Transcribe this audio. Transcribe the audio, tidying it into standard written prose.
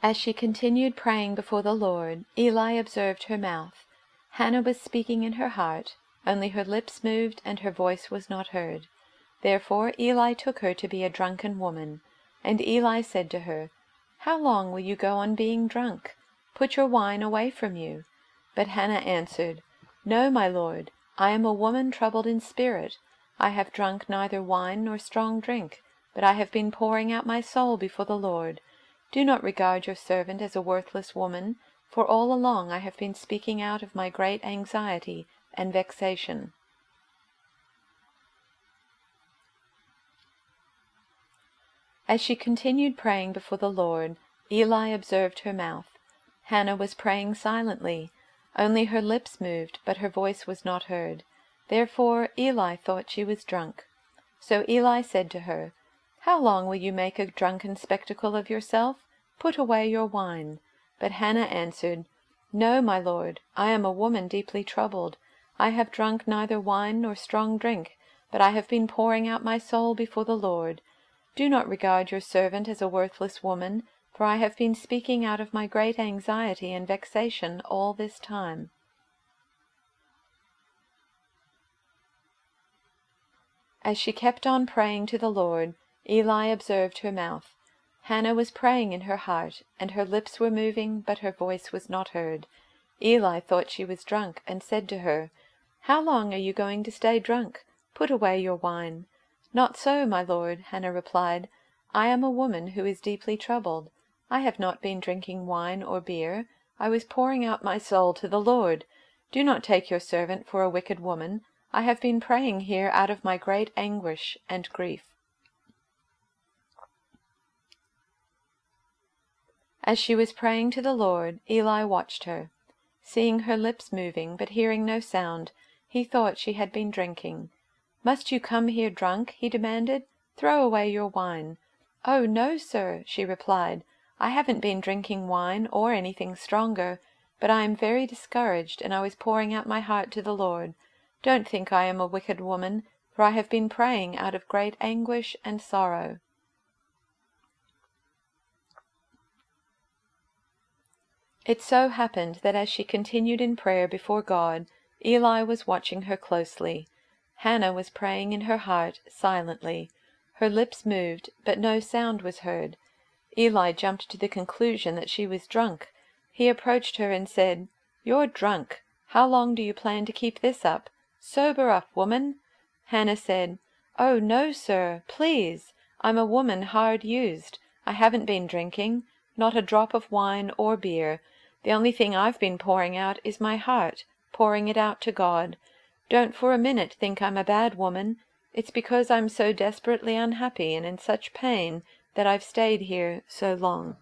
As she continued praying before the Lord, Eli observed her mouth. Hannah was speaking in her heart, only her lips moved and her voice was not heard. Therefore Eli took her to be a drunken woman. And Eli said to her, "How long will you go on being drunk? Put your wine away from you." But Hannah answered, "No, my lord, I am a woman troubled in spirit. I have drunk neither wine nor strong drink, but I have been pouring out my soul before the Lord. Do not regard your servant as a worthless woman, for all along I have been speaking out of my great anxiety and vexation." As she continued praying before the Lord, Eli observed her mouth. Hannah was praying silently. Only her lips moved, but her voice was not heard. Therefore Eli thought she was drunk. So Eli said to her, "How long will you make a drunken spectacle of yourself? Put away your wine." But Hannah answered, "No, my lord, I am a woman deeply troubled. I have drunk neither wine nor strong drink, but I have been pouring out my soul before the Lord. Do not regard your servant as a worthless woman, for I have been speaking out of my great anxiety and vexation all this time." As she kept on praying to the Lord, Eli observed her mouth. Hannah was praying in her heart, and her lips were moving, but her voice was not heard. Eli thought she was drunk, and said to her, "How long are you going to stay drunk? Put away your wine." "Not so, my lord," Hannah replied. "I am a woman who is deeply troubled. I have not been drinking wine or beer. I was pouring out my soul to the Lord. Do not take your servant for a wicked woman. I have been praying here out of my great anguish and grief." As she was praying to the Lord, Eli watched her. Seeing her lips moving, but hearing no sound, he thought she had been drinking. "Must you come here drunk?" he demanded. "Throw away your wine." "Oh, no, sir," she replied. "I haven't been drinking wine or anything stronger, but I am very discouraged, and I was pouring out my heart to the Lord. Don't think I am a wicked woman, for I have been praying out of great anguish and sorrow." It so happened that as she continued in prayer before God, Eli was watching her closely. Hannah was praying in her heart silently. Her lips moved, but no sound was heard. Eli jumped to the conclusion that she was drunk. He approached her and said, "You're drunk. How long do you plan to keep this up? Sober up, woman." Hannah said, "Oh, no, sir, please. I'm a woman hard used. I haven't been drinking, not a drop of wine or beer. The only thing I've been pouring out is my heart, pouring it out to God. Don't for a minute think I'm a bad woman. It's because I'm so desperately unhappy and in such pain that I've stayed here so long."